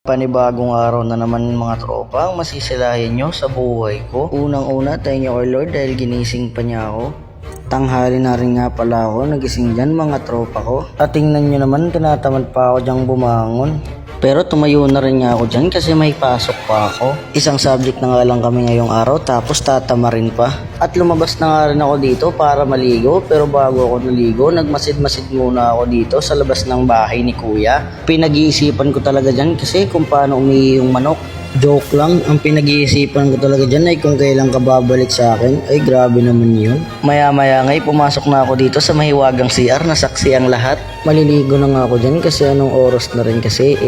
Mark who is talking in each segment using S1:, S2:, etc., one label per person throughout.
S1: Panibagong araw na naman mga tropa ang masisilahin nyo sa buhay ko. Unang-una, thank you our Lord dahil ginising pa niya ako. Tanghali na rin nga pala ako nagising dyan mga tropa ko. At tingnan nyo naman, tinatamad pa ako dyang bumangon. Pero tumayo na rin nga ako dyan kasi may pasok pa ako. Isang subject na nga lang kami ngayong araw tapos tatama rin pa. At lumabas na nga rin ako dito para maligo, pero bago ako naligo, nagmasid-masid muna ako dito sa labas ng bahay ni kuya. Pinag-iisipan ko talaga dyan kasi kung paano umihi yung manok. Joke lang, ang pinag-iisipan ko talaga dyan ay kung kailan ka babalik sa akin. Ay grabe naman yun. Maya-maya ngay pumasok na ako dito sa mahiwagang CR na saksi ang lahat. Maliligo na nga ako dyan kasi anong oras na rin kasi.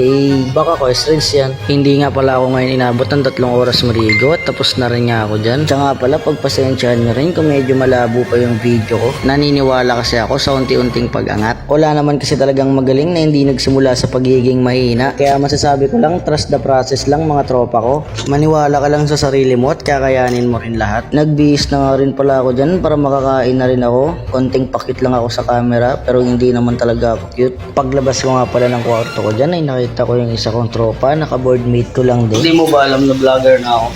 S1: Baka questions yan. Hindi nga pala ako ngayon inabot ng 3 oras maligo at tapos na rin nga ako dyan. Tsaka nga pala pagpasensyahan nyo rin kung medyo malabo pa yung video ko. Naniniwala kasi ako sa unti-unting pag-angat. Wala naman kasi talagang magaling na hindi nagsimula sa pagiging mahina. Kaya masasabi ko lang, trust the process lang mga tropa ko. Maniwala ka lang sa sarili mo at kakayanin mo rin lahat. Nagbihis na nga rin pala ako dyan para makakain na rin ako. Konting pakit lang ako sa camera pero hindi naman talaga ako cute. Paglabas ko nga pala ng kwarto ko dyan ay nakita ko yung isa kong tropa, naka-boardmate ko lang din. Hindi mo ba alam na vlogger na ako?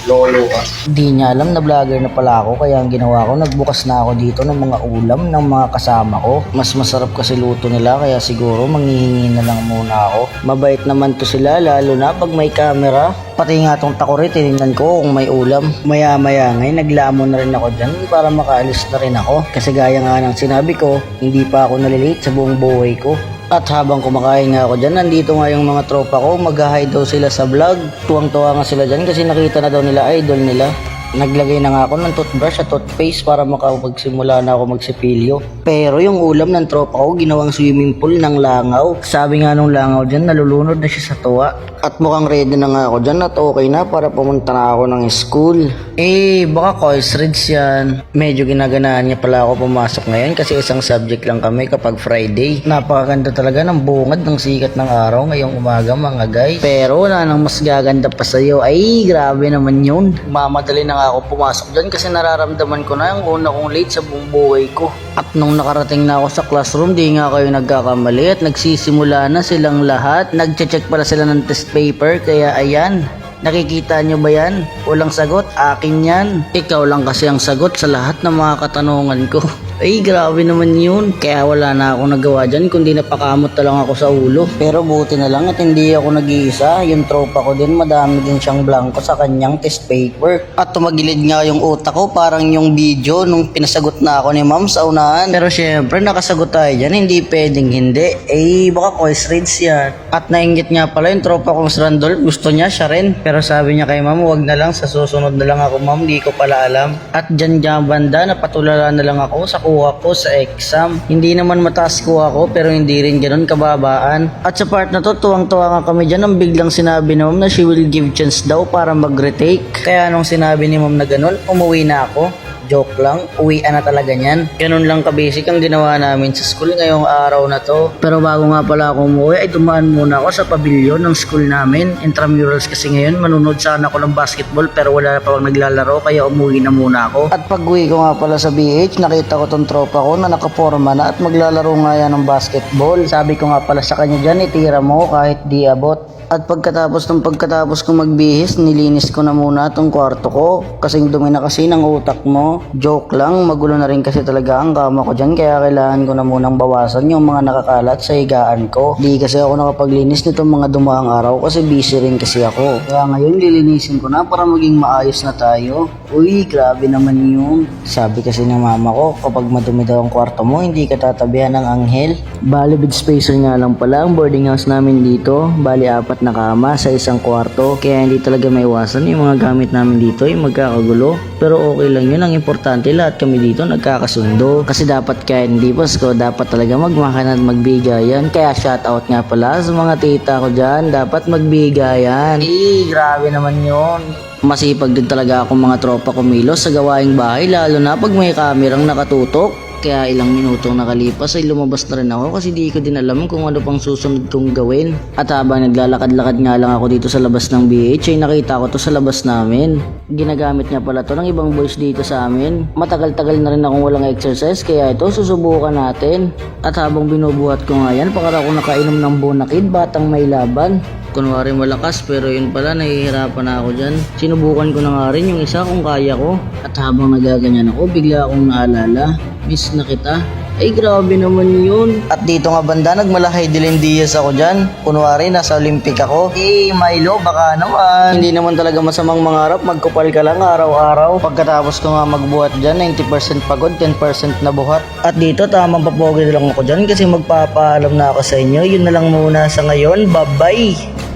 S1: Lolo ka. Hindi niya alam na vlogger na pala ako kaya ang ginawa ko, nagbukas na ako dito ng mga ulam ng mga kasama ko. Mas masarap kasi luto nila kaya siguro manghihingi na lang muna ako. Mabait naman to sila lalo na pag may camera. Pati nga tong takore tinignan ko kung may ulam. Maya-maya ngay naglamon na rin ako dyan para makaalis na rin ako. Kasi gaya nga ng sinabi ko, hindi pa ako nalilate sa buong buhay ko. At habang kumakain nga ako dyan, nandito nga yung mga tropa ko, mag-hi daw sila sa vlog. Tuwang-tuwa nga sila dyan kasi nakita na daw nila idol nila. Naglagay na nga ako ng toothbrush at toothpaste para makapagsimula na ako magsipilyo. Pero yung ulam ng tropa ko, ginawang swimming pool ng langaw. Sabi nga nung langaw dyan, nalulunod na siya sa tuwa. At mukhang ready na nga ako dyan at okay na para pumunta na ako ng school. Baka course reads yan. Medyo ginaganahan niya pala ako pumasok ngayon kasi isang subject lang kami kapag Friday. Napakaganda talaga ng bungad ng sikat ng araw ngayong umaga mga guys. Pero wala nang mas gaganda pa sa'yo. Ay, grabe naman yun. Mamadali na nga ako pumasok dyan kasi nararamdaman ko na yung una kong late sa buong buhay ko. At nung nakarating na ako sa classroom, di nga kayo nagkakamali at nagsisimula na silang lahat. Nagche-check pala sila ng test paper kaya ayan. Nakikita nyo ba yan? Walang sagot, akin yan. Ikaw lang kasi ang sagot sa lahat ng mga katanungan ko. Ay, grabe naman yun. Kaya wala na ako nagawa dyan kundi napakamot na lang ako sa ulo. Pero buti na lang at hindi ako nag-iisa. Yung tropa ko din, madami din siyang blanco sa kanyang test paper. At tumagilid nga yung utak ko parang yung video nung pinasagot na ako ni ma'am sa unahan. Pero syempre, nakasagot tayo dyan. Hindi pwedeng hindi. Baka quiz reads yan. At nainggit nga pala yung tropa kong si Randolph. Gusto niya, siya rin. Pero sabi niya kay ma'am, wag na lang. Sa susunod na lang ako ma'am, di ko pala alam. At dyan banda, napatulala na lang ako sa kuha ko sa exam. Hindi naman mataas kuha ko pero hindi rin ganun kababaan. At sa part na to, tuwang-tuwa nga kami dyan nang biglang sinabi ni ma'am na she will give chance daw para mag-retake. Kaya nung sinabi ni ma'am na ganun, umuwi na ako. Joke lang, uwian na talaga niyan. Ganun lang ka-basic ang ginawa namin sa school ngayong araw na to. Pero bago nga pala ako umuwi ay dumaan muna ako sa pabilyon ng school namin. Intramurals kasi ngayon, manunod sana ako ng basketball pero wala na pa akong naglalaro kaya umuwi na muna ako. At pag uwi ko nga pala sa BH, nakita ko tong tropa ko na nakaporma na at maglalaro nga yan ng basketball. Sabi ko nga pala sa kanya dyan, itira mo kahit di abot. At pagkatapos ko magbihis, nilinis ko na muna tong kwarto ko. Kasing dumi na kasi ng utak mo. Joke lang, magulo na rin kasi talaga ang kama ko dyan. Kaya kailangan ko na munang bawasan yung mga nakakalat sa higaan ko. Di kasi ako nakapaglinis nitong mga dumaang araw kasi busy rin kasi ako. Kaya ngayon lilinisin ko na para maging maayos na tayo. Uy, grabe naman yun. Sabi kasi ng mama ko, kapag madumi daw ang kwarto mo, hindi ka tatabihan ng anghel. Bali bed spacer nga lang pala ang boarding house namin dito. Bali 4 na kama sa isang kwarto. Kaya hindi talaga maiwasan yung mga gamit namin dito yung magkakagulo. Pero okay lang yun. Ang importante lahat kami dito nagkakasundo. Kasi dapat kahit hindi Pasko, dapat talaga magmakan at magbigayan. Kaya shoutout nga pala sa mga tita ko dyan. Dapat magbigayan. Grabe naman yun. Masipag din talaga ako mga tropa kumilos sa gawaing bahay lalo na pag may kamerang nakatutok. Kaya ilang minutong nakalipas ay lumabas na rin ako kasi di ko din alam kung ano pang susunod kong gawin. At habang naglalakad-lakad nga lang ako dito sa labas ng BH ay nakita ko to sa labas namin. Ginagamit niya pala to ng ibang boys dito sa amin. Matagal-tagal na rin akong walang exercise kaya ito susubukan natin. At habang binubuhat ko nga yan, para ako nakainom ng bonakid, batang may laban. Kunwari malakas pero yun pala nahihirapan na ako dyan. Sinubukan ko na nga rin yung isa kung kaya ko. At habang nagaganyan ako, bigla akong naalala, miss na kita. Ay grabe naman yun. At dito nga banda, nagmalakay Dylan Diaz ako dyan. Kunwari nasa Olympic ako. Milo, baka naman. Hindi naman talaga masamang mangarap, magkupal ka lang araw-araw. Pagkatapos ko nga magbuhat dyan, 90% pagod, 10% na buhat. At dito tamang papogi na lang ako dyan kasi magpapaalam na ako sa inyo. Yun na lang muna sa ngayon, bye-bye.